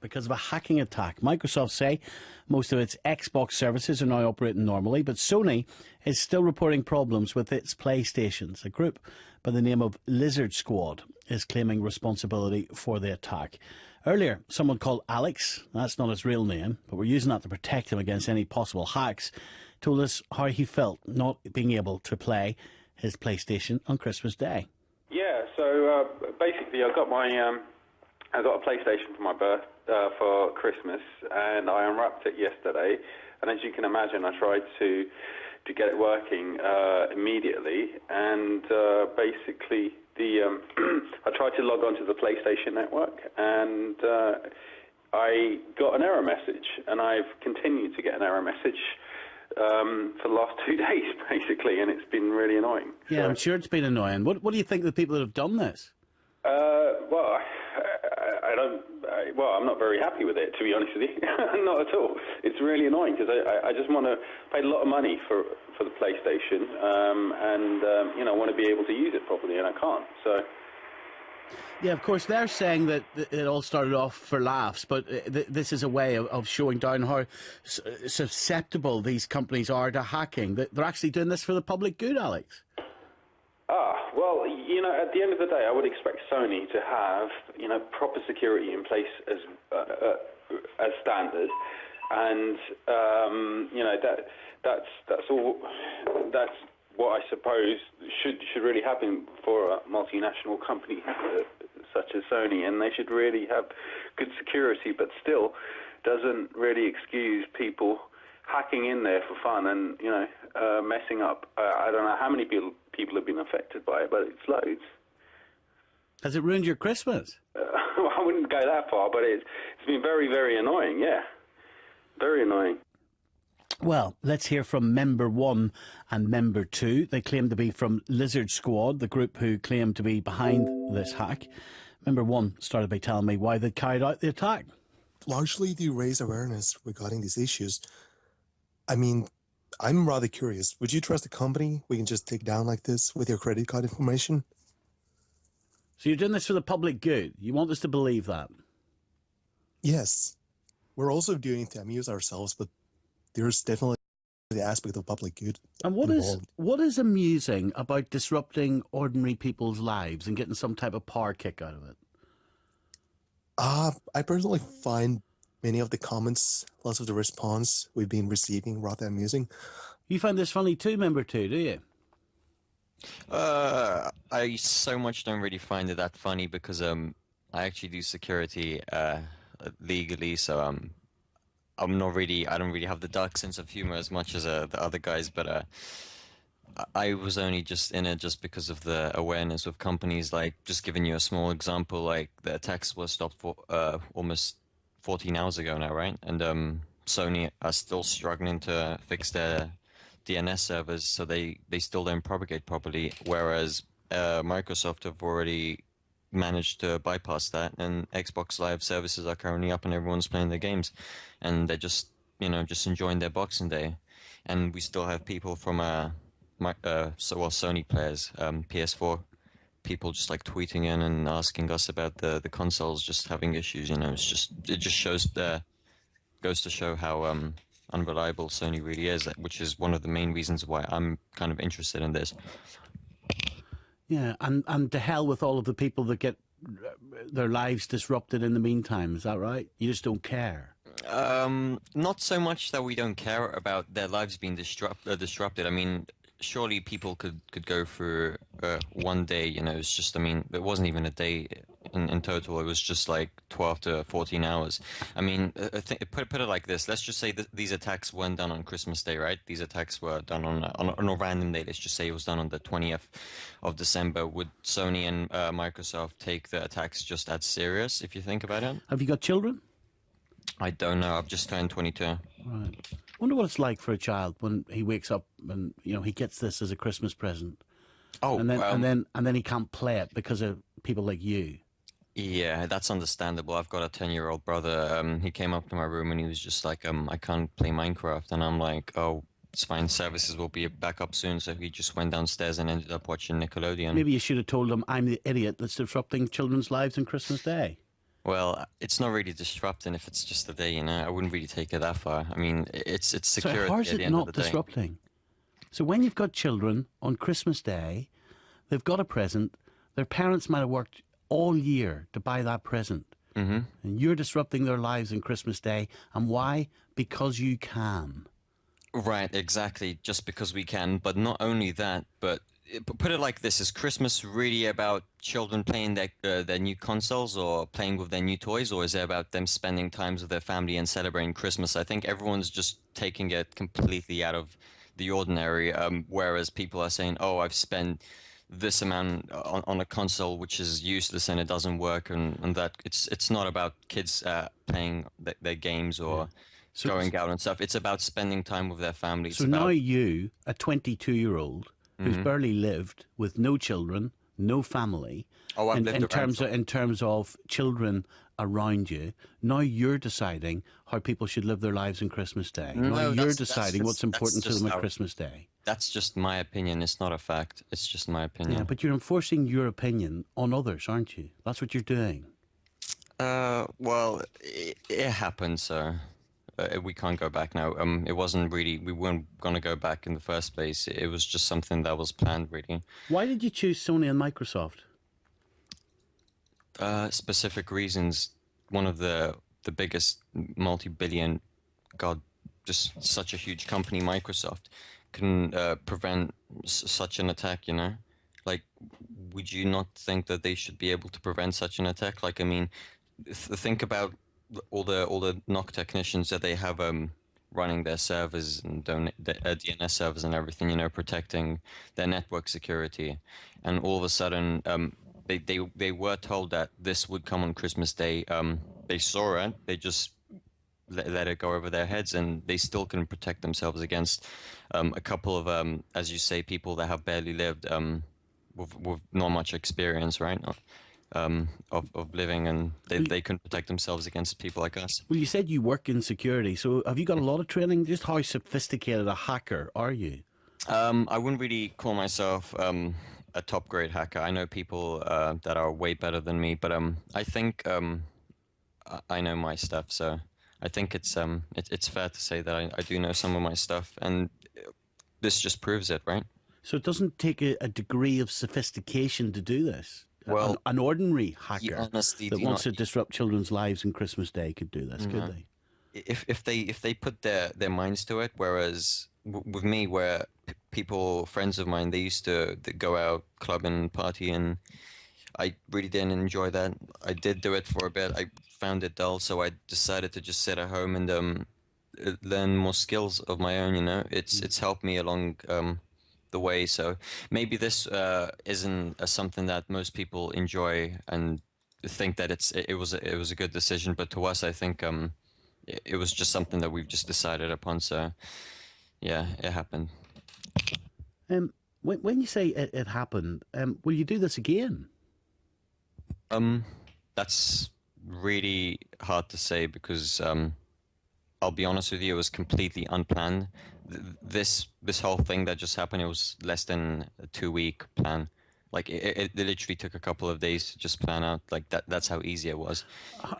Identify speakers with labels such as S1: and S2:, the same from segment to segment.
S1: because of a hacking attack. Microsoft say most of its Xbox services are now operating normally, but Sony is still reporting problems with its PlayStations. A group by the name of Lizard Squad is claiming responsibility for the attack. Earlier, someone called Alex, that's not his real name, but we're using that to protect him against any possible hacks, told us how he felt not being able to play his PlayStation on Christmas Day.
S2: Yeah, so basically I got a PlayStation for Christmas, and I unwrapped it yesterday. And as you can imagine, I tried to get it working immediately, and basically I tried to log on to the PlayStation Network, and I got an error message, and I've continued to get an error message for the last 2 days, basically, and it's been really annoying.
S1: Yeah, so, I'm sure it's been annoying. What do you think of the people that have done this?
S2: Well, I'm not very happy with it, to be honest with you. Not at all. It's really annoying because I just want to pay a lot of money for the PlayStation, and want to be able to use it properly, and I can't. So.
S1: Yeah, of course, they're saying that it all started off for laughs, but this is a way of showing down how susceptible these companies are to hacking. They're actually doing this for the public good, Alex.
S2: Well, at the end of the day, I would expect Sony to have, proper security in place as standard, and that's all. That's what I suppose should really happen for a multinational company such as Sony, and they should really have good security, but still doesn't really excuse people hacking in there for fun and messing up. I don't know how many people have been affected by it, but it's loads.
S1: Has it ruined your Christmas?
S2: I wouldn't go that far, but it's been very, very annoying. Yeah, very annoying.
S1: Well, let's hear from Member 1 and Member 2. They claim to be from Lizard Squad, the group who claim to be behind this hack. Member 1 started by telling me why they carried out the attack.
S3: Largely to raise awareness regarding these issues. I mean, I'm rather curious. Would you trust a company we can just take down like this with your credit card information?
S1: So you're doing this for the public good? You want us to believe that?
S3: Yes. We're also doing it to amuse ourselves, but there's definitely the aspect of public good.
S1: And what is amusing about disrupting ordinary people's lives and getting some type of power kick out of it?
S3: I personally find many of the comments, lots of the response we've been receiving rather amusing.
S1: You find this funny too, Member 2, do you?
S4: I so much don't really find it that funny because I actually do security legally, so I don't really have the dark sense of humor as much as the other guys, but I was only just in it just because of the awareness of companies. Like, just giving you a small example, like the attacks were stopped for almost 14 hours ago now, right? And Sony are still struggling to fix their DNS servers, so they still don't propagate properly, whereas Microsoft have already managed to bypass that, and Xbox Live services are currently up and everyone's playing their games, and they're just enjoying their Boxing Day. And we still have people from Sony players, PS4 people just like tweeting in and asking us about the consoles just having issues. It just goes to show how unreliable Sony really is, which is one of the main reasons why I'm kind of interested in this.
S1: Yeah, and to hell with all of the people that get their lives disrupted in the meantime. Is that right? You just don't care?
S4: Not so much that we don't care about their lives being disrupted. I mean, surely people could go through one day, it's just, it wasn't even a day in total. It was just like 12 to 14 hours. I mean, put it like this. Let's just say that these attacks weren't done on Christmas Day, right? These attacks were done on a random day. Let's just say it was done on the 20th of December. Would Sony and Microsoft take the attacks just as serious, if you think about it?
S1: Have you got children?
S4: I don't know. I've just turned 22.
S1: Right. I wonder what it's like for a child when he wakes up and he gets this as a Christmas present.
S4: Oh,
S1: and then he can't play it because of people like you.
S4: Yeah, that's understandable. I've got a 10-year-old brother. He came up to my room and he was just like, I can't play Minecraft. And I'm like, oh, it's fine. Services will be back up soon. So he just went downstairs and ended up watching Nickelodeon.
S1: Maybe you should have told him I'm the idiot that's disrupting children's lives on Christmas Day.
S4: Well, it's not really disrupting if it's just a day, you know. I wouldn't really take it that far. I mean, it's
S1: So
S4: security
S1: how's
S4: at the
S1: it
S4: end of
S1: not
S4: the day.
S1: disrupting? So when you've got children on Christmas Day, they've got a present. Their parents might have worked all year to buy that present.
S4: Hmm.
S1: And you're disrupting their lives on Christmas Day. And why? Because you can.
S4: Right, exactly. Just because we can, but not only that, but put it like this: is Christmas really about children playing their new consoles or playing with their new toys, or is it about them spending times with their family and celebrating Christmas? I think everyone's just taking it completely out of the ordinary. Whereas people are saying, "Oh, I've spent this amount on a console which is useless and it doesn't work," and that it's not about kids playing their games or
S1: So,
S4: going out and stuff. It's about spending time with their family. It's
S1: so now
S4: about
S1: you, a 22-year-old who's barely lived with no children, no family,
S4: oh, I've lived
S1: in
S4: around
S1: terms of children around you, now you're deciding how people should live their lives on Christmas Day. Now
S4: No,
S1: you're
S4: that's
S1: deciding
S4: just
S1: what's important to
S4: just
S1: them at
S4: how
S1: Christmas Day.
S4: that's just my opinion. It's not a fact. It's just my
S1: Yeah,
S4: opinion.
S1: but you're enforcing your opinion on others, aren't you? That's what you're doing.
S4: Well, it happened, so we can't go back now. It wasn't really. We weren't gonna go back in the first place. It was just something that was planned, really.
S1: Why did you choose Sony and Microsoft?
S4: Specific reasons. One of the biggest multi-billion, God, just such a huge company, Microsoft, can prevent such an attack. You know, like, would you not think that they should be able to prevent such an attack? Like, I mean, think about all the knock technicians that they have running their servers and DNS servers and everything, you know, protecting their network security, and all of a sudden they were told that this would come on Christmas Day. They saw it, they just let it go over their heads, and they still couldn't protect themselves against a couple of as you say, people that have barely lived with not much experience, right? Of living, and they couldn't protect themselves against people like us.
S1: Well, you said you work in security, so have you got a lot of training? Just how sophisticated a hacker are you?
S4: I wouldn't really call myself a top grade hacker. I know people that are way better than me, but I think I know my stuff. So I think it's fair to say that I do know some of my stuff, and this just proves it, right?
S1: So it doesn't take a degree of sophistication to do this.
S4: Well,
S1: An ordinary
S4: the
S1: hacker
S4: honesty
S1: that
S4: do
S1: wants
S4: not.
S1: to disrupt children's lives on Christmas Day could do this, could
S4: No.
S1: they?
S4: If they put their minds to it, whereas with me, where people, friends of mine, they used to go out clubbing, party, and I really didn't enjoy that. I did do it for a bit. I found it dull, so I decided to just sit at home and learn more skills of my own. You know, it's helped me along the way. So maybe this isn't something that most people enjoy and think that it was a good decision, but to us, I think it was just something that we've just decided upon. So yeah, it happened.
S1: When you say it happened, will you do this again?
S4: Um, that's really hard to say because I'll be honest with you, it was completely unplanned. This whole thing that just happened, it was less than a 2 week plan. Like it literally took a couple of days to just plan out. Like that's how easy it was.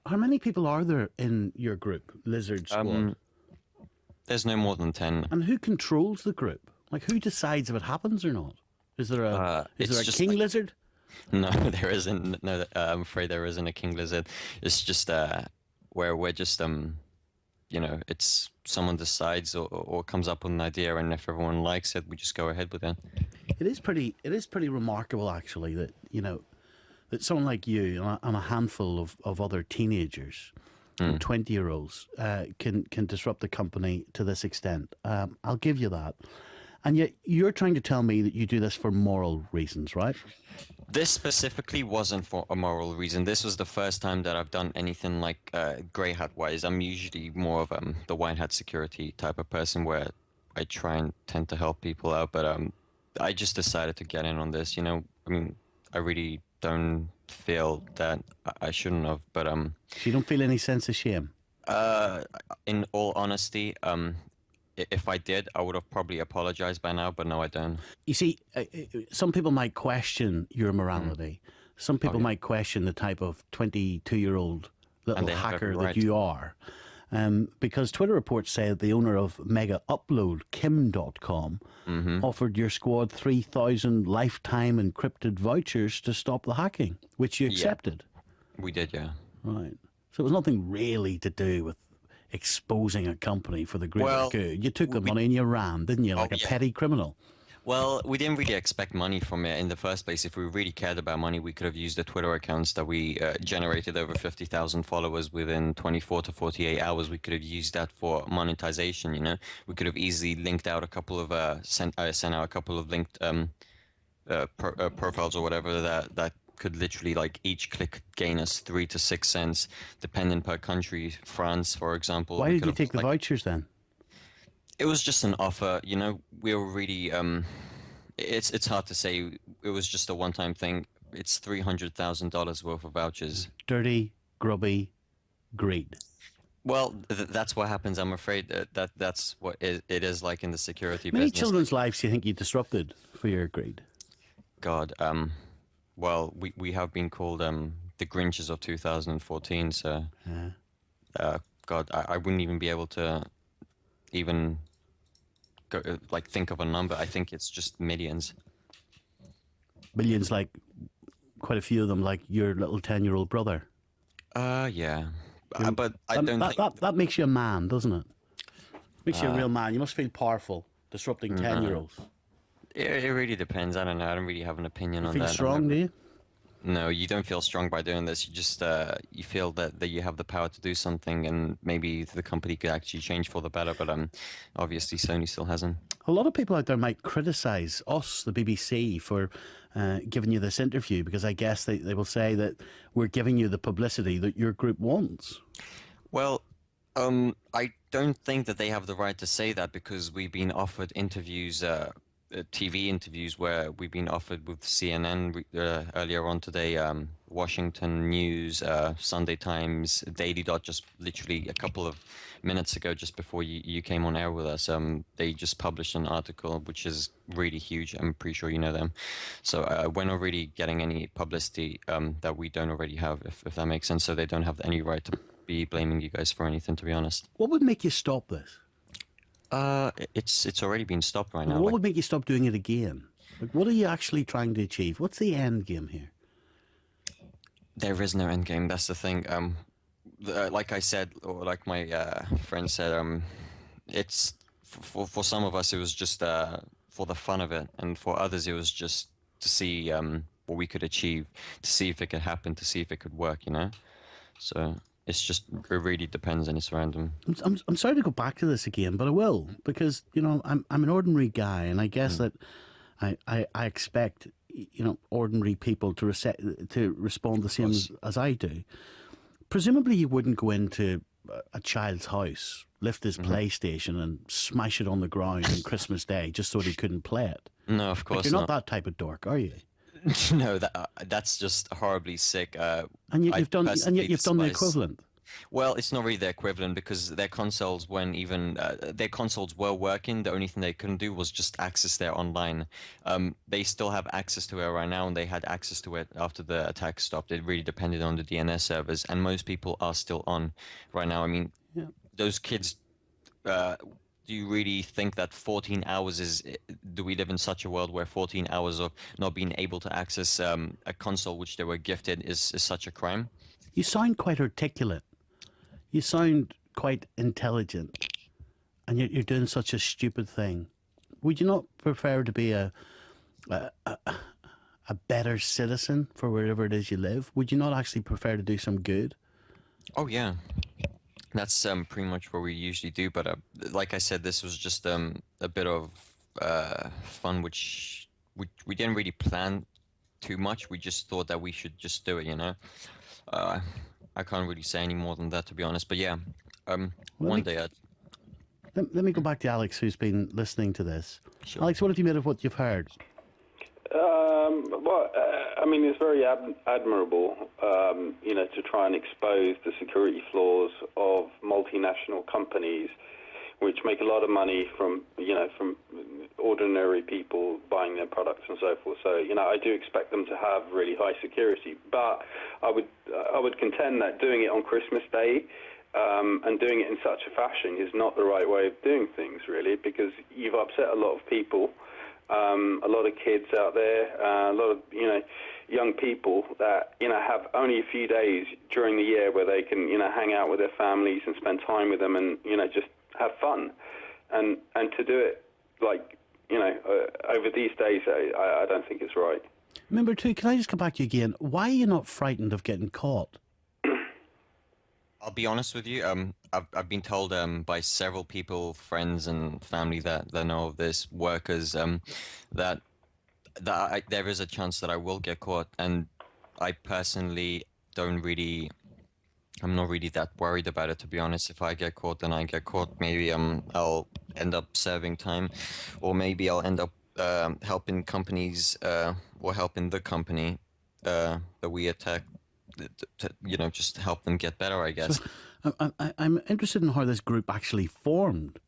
S1: How many people are there in your group, Lizard Squad?
S4: There's no more than 10.
S1: And who controls the group? Like, who decides if it happens or not? Is there a
S4: It's
S1: a
S4: just
S1: king
S4: like-
S1: lizard?
S4: No, there isn't. No, I'm afraid there isn't a king lizard. It's just where we're just it's someone decides or comes up with an idea, and if everyone likes it, we just go ahead with it.
S1: It is pretty remarkable, actually, that that someone like you and a handful of other teenagers and 20-year-olds can disrupt the company to this extent. I'll give you that. And yet you're trying to tell me that you do this for moral reasons, right?
S4: This specifically wasn't for a moral reason. This was the first time that I've done anything like grey hat wise. I'm usually more of the white hat security type of person where I try and tend to help people out. But I just decided to get in on this. You know, I mean, I really don't feel that I shouldn't have. But
S1: So you don't feel any sense of shame?
S4: in all honesty, if I did, I would have probably apologized by now. But no, I don't.
S1: You see, some people might question your morality. some people
S4: yeah.
S1: might question the type of 22-year-old little
S4: And they have
S1: hacker
S4: every
S1: that
S4: right.
S1: you are. Because Twitter reports say that the owner of Mega Upload, Kim.com, offered your squad 3,000 lifetime encrypted vouchers to stop the hacking, which you
S4: Yeah.
S1: accepted.
S4: We did, yeah.
S1: Right. So it was nothing really to do with exposing a company for the greater
S4: Well,
S1: good. You took the money and you ran, didn't you, like a
S4: yeah.
S1: petty criminal?
S4: Well, we didn't really expect money from it in the first place. If we really cared about money, we could have used the Twitter accounts that we generated over 50,000 followers within 24 to 48 hours. We could have used that for monetization, you know. We could have easily linked out a couple of, sent out a couple of linked profiles or whatever that could literally, like, each click gain us 3 to 6 cents, depending per country. France, for example.
S1: Why
S4: we
S1: did
S4: could
S1: you
S4: have,
S1: take the
S4: like,
S1: vouchers then?
S4: It was just an offer, you know. We were really it's hard to say. It was just a one-time thing. It's $300,000 worth of vouchers.
S1: Dirty, grubby greed.
S4: Well, that's what happens. I'm afraid that's what it is like in the security
S1: Many
S4: business.
S1: children's lives do you think you disrupted for your greed?
S4: God, well, we have been called the Grinches of 2014. So, God, I wouldn't even be able to even go, like, think of a number. I think it's just millions.
S1: Millions, like quite a few of them, like your little 10-year-old brother.
S4: Yeah. But I don't think...
S1: That makes you a man, doesn't it? Makes you a real man. You must feel powerful disrupting 10-year-olds.
S4: It really depends. I don't know. I don't really have an opinion on
S1: Feel
S4: that.
S1: strong, do you?
S4: No, you don't feel strong by doing this. You just you feel that you have the power to do something, and maybe the company could actually change for the better. But obviously Sony still hasn't.
S1: A lot of people out there might criticise us, the BBC, for giving you this interview, because I guess they will say that we're giving you the publicity that your group wants.
S4: Well, I don't think that they have the right to say that, because we've been offered interviews, TV interviews, where we've been offered with CNN earlier on today, Washington News, Sunday Times, Daily Dot, just literally a couple of minutes ago, just before you came on air with us. They just published an article which is really huge. I'm pretty sure you know them. So we're not really getting any publicity that we don't already have, if that makes sense. So they don't have any right to be blaming you guys for anything, to be honest.
S1: What would make you stop this?
S4: It's already been stopped right now.
S1: What would make you stop doing it again? Like, what are you actually trying to achieve? What's the end game here?
S4: There is no end game. That's the thing. Like I said, or like my friend said, it's for some of us it was just for the fun of it, and for others it was just to see what we could achieve, to see if it could happen, to see if it could work. You know, so. It really depends, and it's random.
S1: I'm sorry to go back to this again, but I will, because, you know, I'm an ordinary guy, and I guess that I expect, you know, ordinary people to respond the same as I do. Presumably you wouldn't go into a child's house, lift his PlayStation and smash it on the ground on Christmas Day just so that he couldn't play it.
S4: No, of course
S1: not. You're not that type of dork, are you?
S4: No, that's just horribly sick.
S1: And yet you've done the equivalent.
S4: Well, it's not really the equivalent, because their consoles, when even their consoles were working, the only thing they couldn't do was just access their online. They still have access to it right now, and they had access to it after the attack stopped. It really depended on the DNS servers, and most people are still on right now. I mean, those kids. Do you really think that 14 hours is... Do we live in such a world where 14 hours of not being able to access a console which they were gifted is such a crime?
S1: You sound quite articulate. You sound quite intelligent. And yet you're doing such a stupid thing. Would you not prefer to be a better citizen for wherever it is you live? Would you not actually prefer to do some good?
S4: Oh, yeah. That's pretty much what we usually do, but like I said, this was just a bit of fun, which we didn't really plan too much. We just thought that we should just do it, you know. I can't really say any more than that, to be honest. But yeah, one day.
S1: Let me go back to Alex, who's been listening to this.
S4: Sure.
S1: Alex, what have you made of what you've heard?
S2: Well, I mean, it's very admirable, you know, to try and expose the security flaws of multinational companies, which make a lot of money from, you know, from ordinary people buying their products and so forth. So, I do expect them to have really high security. But I would contend that doing it on Christmas Day and doing it in such a fashion is not the right way of doing things, really, because you've upset a lot of people, a lot of kids out there, a lot of, young people that, have only a few days during the year where they can, hang out with their families and spend time with them and, just have fun. And to do it, over these days, I don't think it's right.
S1: Number two, can I just come back to you again? Why are you not frightened of getting caught?
S4: I'll be honest with you. I've been told by several people, friends and family that know of this, workers, that there is a chance that I will get caught, and I personally I'm not really that worried about it, to be honest. If I get caught, then I get caught. Maybe I'll end up serving time, or maybe I'll end up helping companies or helping the company that we attack. To, just help them get better, I guess.
S1: So, I'm interested in how this group actually formed.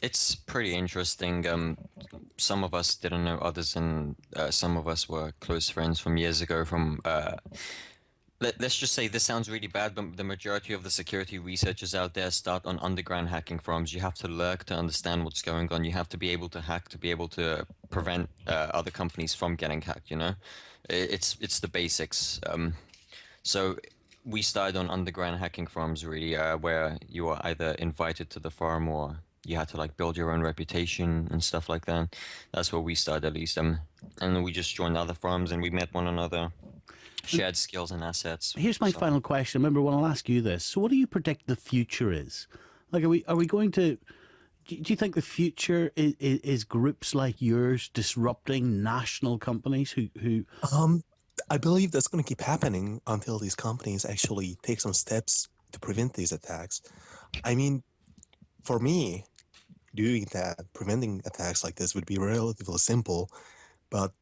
S4: It's pretty interesting. Some of us didn't know others, and some of us were close friends from years ago. Let's just say, this sounds really bad, but the majority of the security researchers out there start on underground hacking forums. You have to lurk to understand what's going on. You have to be able to hack to be able to prevent other companies from getting hacked, It's the basics. So we started on underground hacking forums, really, where you were either invited to the forum or you had to build your own reputation and stuff like that. That's where we started, at least. And we just joined other forums and we met one another, shared skills and assets.
S1: Here's my final question. Remember, when I'll ask you this. So what do you predict the future is? Are we going to... Do you think the future is groups like yours disrupting national companies who...
S3: I believe that's going to keep happening until these companies actually take some steps to prevent these attacks. I mean, for me, doing that, preventing attacks like this would be relatively simple, but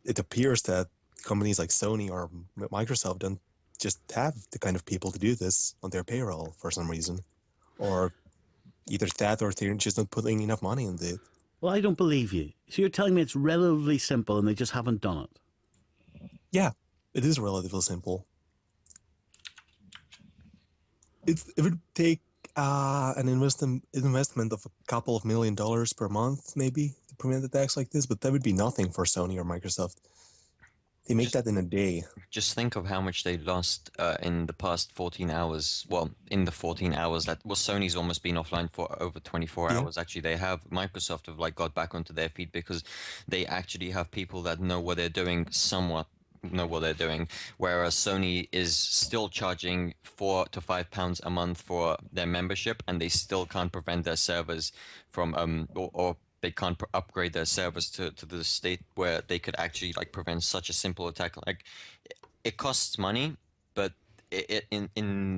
S3: it appears that companies like Sony or Microsoft don't just have the kind of people to do this on their payroll for some reason. Or either that or they're just not putting enough money into it.
S1: Well, I don't believe you. So you're telling me it's relatively simple and they just haven't done it?
S3: Yeah, it is relatively simple. It would take an investment of a couple of $1 million per month, maybe, to prevent attacks like this, but that would be nothing for Sony or Microsoft. They make that in a day.
S4: Just think of how much they lost in the past 14 hours. Well, in the 14 hours Sony's almost been offline for over 24 hours. Actually, Microsoft have got back onto their feet because they actually have people that know what they're doing, somewhat know what they're doing, whereas Sony is still charging £4 to £5 a month for their membership, and they still can't prevent their servers from or they can't upgrade their servers to the state where they could actually prevent such a simple attack. It costs money, but in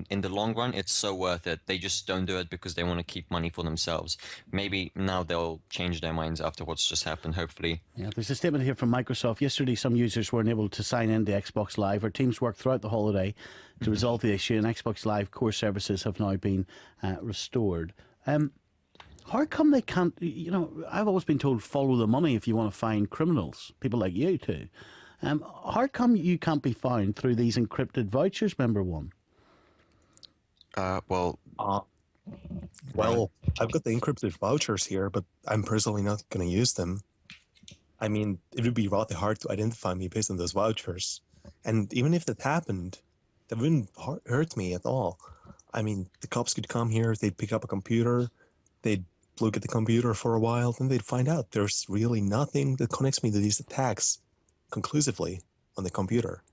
S4: the long run, it's so worth it. They just don't do it because they want to keep money for themselves. Maybe now they'll change their minds after what's just happened, hopefully.
S1: Yeah, there's a statement here from Microsoft. Yesterday, some users weren't able to sign into Xbox Live. Our teams worked throughout the holiday to resolve the issue, and Xbox Live core services have now been restored. How come they can't, I've always been told follow the money if you want to find criminals, people like you too. How come you can't be found through these encrypted vouchers, member one?
S3: Well, I've got the encrypted vouchers here, but I'm personally not going to use them. I mean, it would be rather hard to identify me based on those vouchers. And even if that happened, that wouldn't hurt me at all. I mean, the cops could come here, they'd pick up a computer, they'd look at the computer for a while, then they'd find out there's really nothing that connects me to these attacks conclusively on the computer.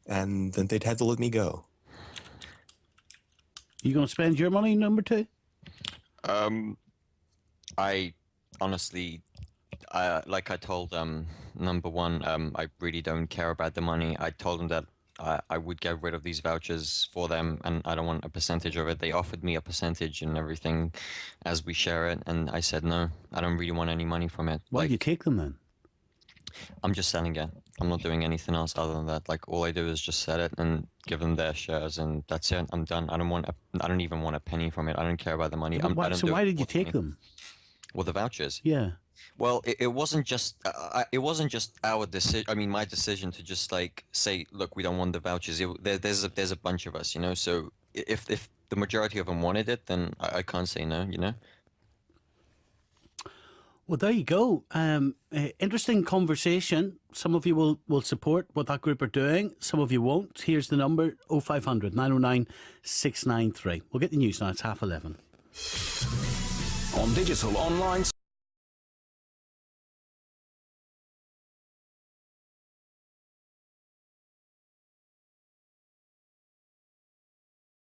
S3: And then they'd have to let me go.
S1: You going to spend your money, number two?
S4: I honestly, like I told number one, I really don't care about the money. I told them that I would get rid of these vouchers for them, and I don't want a percentage of it. They offered me a percentage and everything as we share it, and I said no, I don't really want any money from it.
S1: Why do you take them then?
S4: I'm just selling it. I'm not doing anything else other than that. All I do is just sell it and give them their shares, and that's it. I'm done. I don't even want a penny from it. I don't care about the money.
S1: Why did you take them?
S4: With the vouchers.
S1: Yeah.
S4: Well, it wasn't just our decision. I mean, my decision to just like say, look, we don't want the vouchers. There's a bunch of us, you know. So if the majority of them wanted it, then I can't say no, you know.
S1: Well, there you go. Interesting conversation. Some of you will support what that group are doing. Some of you won't. Here's the number: 0500 909 693. We'll get the news now. It's 11:30.
S5: On digital, online.